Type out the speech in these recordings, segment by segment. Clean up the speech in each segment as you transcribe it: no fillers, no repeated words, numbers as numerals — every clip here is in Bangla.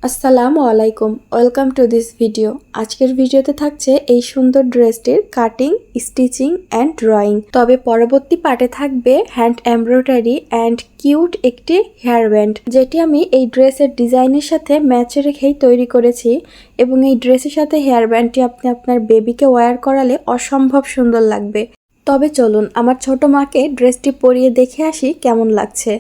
আসসালামু আলাইকুম, ওয়েলকাম টু দিস ভিডিও। আজকের ভিডিওতে থাকছে এই সুন্দর ড্রেসটির কাটিং, স্টিচিং অ্যান্ড ড্রয়িং। তবে পরবর্তী পার্টে থাকবে হ্যান্ড এমব্রয়ডারি অ্যান্ড কিউট একটি হেয়ার ব্যান্ড, যেটি আমি এই ড্রেসের ডিজাইনের সাথে ম্যাচ রেখেই তৈরি করেছি। এবং এই ড্রেসের সাথে হেয়ার ব্যান্ডটি আপনি আপনার বেবিকে ওয়্যার করালে অসম্ভব সুন্দর লাগবে। তবে চলুন আমার ছোট মাকে ড্রেসটি পরিয়ে দেখে আসি কেমন লাগছে।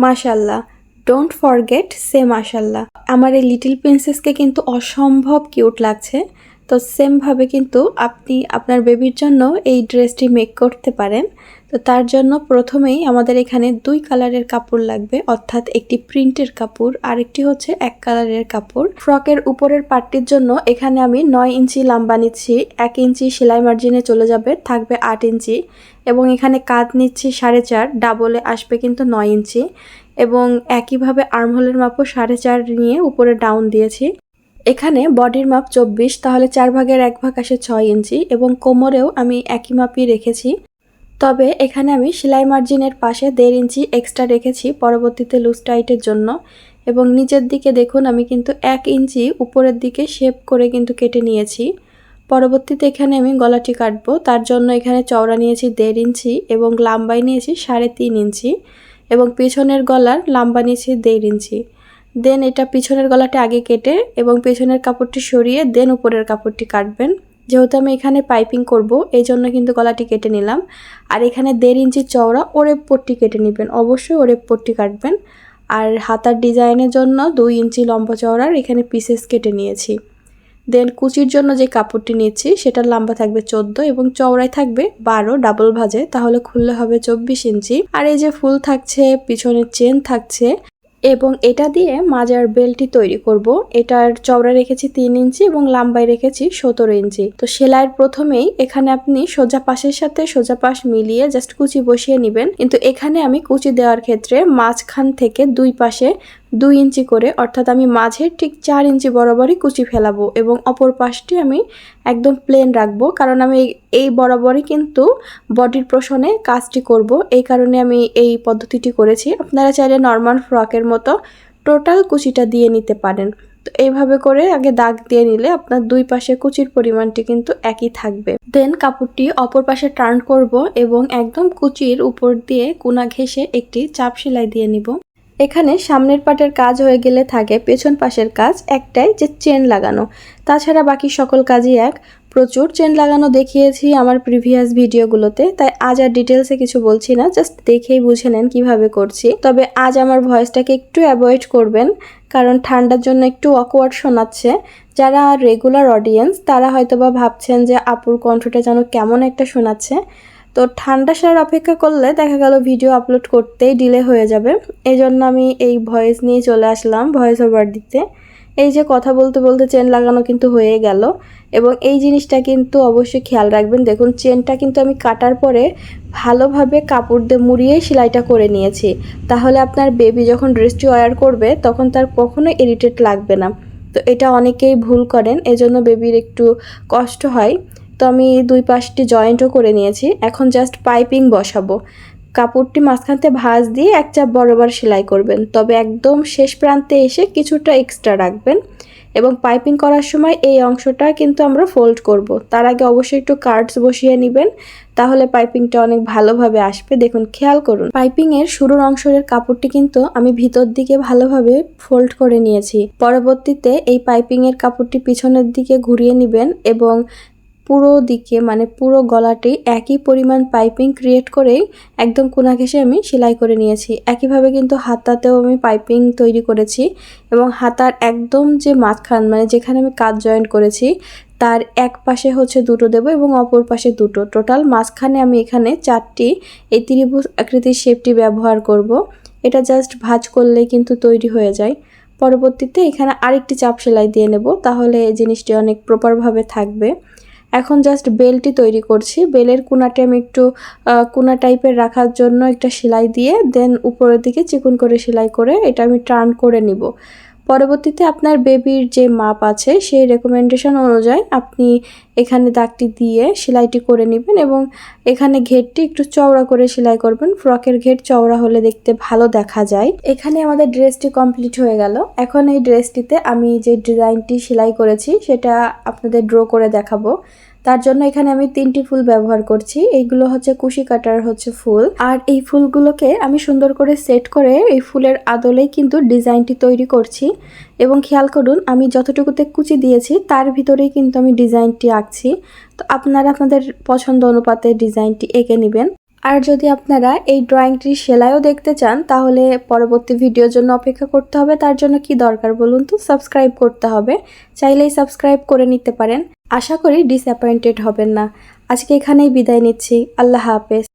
মাশাল্লাহ, ডোন্ট ফরগেট সে মাশাল্লাহ। আমার এই লিটল প্রিন্সেসকে কিন্তু অসম্ভব কিউট লাগছে। তো সেমভাবে কিন্তু আপনি আপনার বেবির জন্য এই ড্রেসটি মেক করতে পারেন। তো তার জন্য প্রথমেই আমাদের এখানে 2 কালারের কাপড় লাগবে, অর্থাৎ একটি প্রিন্টের কাপড় আর একটি হচ্ছে 1 কালারের কাপড়। ফ্রকের উপরের পার্টটির জন্য এখানে আমি 9 ইঞ্চি লাম্বা নিচ্ছি, 1 ইঞ্চি সেলাই মার্জিনে চলে যাবে, থাকবে 8 ইঞ্চি। এবং এখানে কাঁধ নিচ্ছি 4.5, ডাবলে আসবে কিন্তু 9 ইঞ্চি। এবং একইভাবে আর্মহোলের মাপও 4.5 নিয়ে উপরে ডাউন দিয়েছি। এখানে বডির মাপ 24, তাহলে 4 ভাগের 1 ভাগ আসে 6 ইঞ্চি। এবং কোমরেও আমি একই মাপই রেখেছি। তবে এখানে আমি সেলাই মার্জিনের পাশে 1.5 ইঞ্চি এক্সট্রা রেখেছি পরবর্তীতে লুজ টাইটের জন্য। এবং নিচের দিকে দেখুন আমি কিন্তু 1 ইঞ্চি উপরের দিকে শেপ করে কিন্তু কেটে নিয়েছি। পরবর্তীতে এখানে আমি গলাটি কাটবো, তার জন্য এখানে চওড়া নিয়েছি 1.5 ইঞ্চি এবং লম্বাই নিয়েছি 3.5 ইঞ্চি। এবং পিছনের গলার লম্বা নিয়েছি 1.5 ইঞ্চি। দেন এটা পিছনের গলাটা আগে কেটে এবং পেছনের কাপড়টি সরিয়ে দেন উপরের কাপড়টি কাটবেন। যেহেতু আমি এখানে পাইপিং করব, এই জন্য কিন্তু গলাটি কেটে নিলাম। আর এখানে 1.5 ইঞ্চি চওড়া ওরেপ পট্টি কেটে নেবেন, অবশ্যই ওরেপ পট্টি কাটবেন। আর হাতার ডিজাইনের জন্য 2 ইঞ্চি লম্বা চওড়ার এখানে পিসেস কেটে নিয়েছি। দেন কুচির জন্য যে কাপড়টি নিচ্ছি সেটার লম্বা থাকবে 14 এবং চওড়ায় থাকবে 12 ডাবল ভাঁজে, তাহলে খুললে হবে 24 ইঞ্চি। আর এই যে ফুল থাকছে, পিছনের চেন থাকছে এবং এটা দিয়ে মাজার বেল্টটি তৈরি করব। এটার চওড়া রেখেছি 3 ইঞ্চি এবং লম্বায় রেখেছি 17 ইঞ্চি। তো সেলাইয়ের প্রথমেই এখানে আপনি সোজা পাশের সাথে সোজা পাশ মিলিয়ে জাস্ট কুচি বসিয়ে নেবেন। কিন্তু এখানে আমি কুচি দেওয়ার ক্ষেত্রে মাঝখান থেকে 2 পাশে 2 ইঞ্চি করে, অর্থাৎ আমি মাঝের ঠিক 4 ইঞ্চি বরাবরই কুচি ফেলাবো এবং অপর পাশটি আমি একদম প্লেন রাখবো, কারণ আমি এই বরাবরই কিন্তু বডির পোর্শনে কাজটি করব। এই কারণে আমি এই পদ্ধতিটি করেছি। আপনারা চাইলে নর্মাল ফ্রকের মতো টোটাল কুচিটা দিয়ে নিতে পারেন। তো এইভাবে করে আগে দাগ দিয়ে নিলে আপনার 2 পাশে কুচির পরিমাণটি কিন্তু একই থাকবে। দেন কাপড়টি অপর পাশে টার্ন করব এবং একদম কুচির উপর দিয়ে কোনা ঘেঁষে একটি চাপ সেলাই দিয়ে নিব। এখানে সামনের পাটের কাজ হয়ে গেলে থাকে পেছন পাশের কাজ একটাই, যে চেন লাগানো। তাছাড়া বাকি সকল কাজই এক। প্রচুর চেন লাগানো দেখিয়েছি আমার প্রিভিয়াস ভিডিওগুলোতে, তাই আজ আর ডিটেলসে কিছু বলছি না, জাস্ট দেখেই বুঝে নেন কিভাবে করছি। তবে আজ আমার ভয়েসটাকে একটু অ্যাভয়েড করবেন, কারণ ঠান্ডার জন্য একটু অকওয়ার্ড শোনাচ্ছে। যারা রেগুলার অডিয়েন্স তারা হয়তোবা ভাবছেন যে আপুর কণ্ঠটা যেন কেমন একটা শোনাচ্ছে। তো ঠান্ডা সারার অপেক্ষা করলে দেখা গেল ভিডিও আপলোড করতেই ডিলে হয়ে যাবে। এই জন্য আমি এই ভয়েস নিয়ে চলে আসলাম ভয়েস ওভার দিতে। এই যে কথা বলতে বলতে চেন লাগানো কিন্তু হয়ে গেল। এবং এই জিনিসটা কিন্তু অবশ্যই খেয়াল রাখবেন। দেখুন চেনটা কিন্তু আমি কাটার পরে ভালোভাবে কাপড় দিয়ে মুড়িয়ে সেলাইটা করে নিয়েছি, তাহলে আপনার বেবি যখন ড্রেসটি ওয়্যার করবে তখন তার কখনোই ইরিটেট লাগবে না। তো এটা অনেকেই ভুল করেন, এজন্য বেবির একটু কষ্ট হয়। তো আমি 2 পাশটি জয়েন্টও করে নিয়েছি। এখন জাস্ট পাইপিং বসাবো। কাপড়টি মাঝখানতে ভাঁজ দিয়ে 1 চাপ বরাবর সেলাই করবেন, তবে একদম শেষ প্রান্তে এসে কিছুটা এক্সট্রা রাখবেন। এবং পাইপিং করার সময় এই অংশটা কিন্তু আমরা ফোল্ড করব। তার আগে অবশ্যই একটু কার্ডস বসিয়ে নেবেন, তাহলে পাইপিংটা অনেক ভালোভাবে আসবে। দেখুন খেয়াল করুন, পাইপিংয়ের শুরুর অংশের কাপড়টি কিন্তু আমি ভিতর দিকে ভালোভাবে ফোল্ড করে নিয়েছি। পরবর্তীতে এই পাইপিংয়ের কাপড়টি পিছনের দিকে ঘুরিয়ে নেবেন এবং পুরো দিকে মানে পুরো গলাটি একই পরিমাণ পাইপিং ক্রিয়েট করেই একদম কোনা ঘেঁষে আমি সেলাই করে নিয়েছি। একইভাবে কিন্তু হাতাতেও আমি পাইপিং তৈরি করেছি এবং হাতার একদম যে মাঝখান মানে যেখানে আমি কাজ জয়েন্ট করেছি তার এক পাশে হচ্ছে 2টো দেবো এবং অপর পাশে 2টো, টোটাল মাঝখানে আমি এখানে 4টি এই ত্রিভুজ আকৃতির শেপটি ব্যবহার করব। এটা জাস্ট ভাঁজ করলেই কিন্তু তৈরি হয়ে যায়। পরবর্তীতে এখানে আরেকটি চাপ সেলাই দিয়ে নেব, তাহলে এই জিনিসটি অনেক প্রপারভাবে থাকবে। এখন জাস্ট বেলটি তৈরি করছি। বেলের কোনাটি আমি একটু কোনা টাইপের রাখার জন্য একটা সেলাই দিয়ে দেন উপরের দিকে চিকন করে সেলাই করে এটা আমি টার্ন করে নিব। পরবর্তীতে আপনার বেবির যে মাপ আছে সেই রেকমেন্ডেশন অনুযায়ী আপনি এখানে দাগটি দিয়ে সেলাইটি করে নেবেন এবং এখানে ঘেরটি একটু চওড়া করে সেলাই করবেন। ফ্রকের ঘের চওড়া হলে দেখতে ভালো দেখা যায়। এখানে আমাদের ড্রেসটি কমপ্লিট হয়ে গেল। এখন এই ড্রেসটিতে আমি যে ডিজাইনটি সেলাই করেছি সেটা আপনাদের ড্র করে দেখাবো। তার জন্য এখানে আমি 3টি ফুল ব্যবহার করছি। এইগুলো হচ্ছে কুশি কাটার ফুল, আর এই ফুলগুলোকে আমি সুন্দর করে সেট করে এই ফুলের আদলেই কিন্তু ডিজাইনটি তৈরি করছি। এবং খেয়াল করুন আমি যতটুকুতে কুচি দিয়েছি তার ভিতরেই কিন্তু আমি ডিজাইনটি আঁকছি। তো আপনারা আপনাদের পছন্দ অনুপাতে ডিজাইনটি এঁকে নেবেন। আর যদি আপনারা এই ড্রয়িংটির সেলাইও দেখতে চান তাহলে পরবর্তী ভিডিওর জন্য অপেক্ষা করতে হবে। তার জন্য কি দরকার বলুন তো? সাবস্ক্রাইব করতে হবে। চাইলেই সাবস্ক্রাইব করে নিতে পারেন। আশা করি ডিসঅ্যাপয়েন্টেড হবেন না। আজকে এখানেই বিদায় নিচ্ছি। আল্লাহ হাফেজ।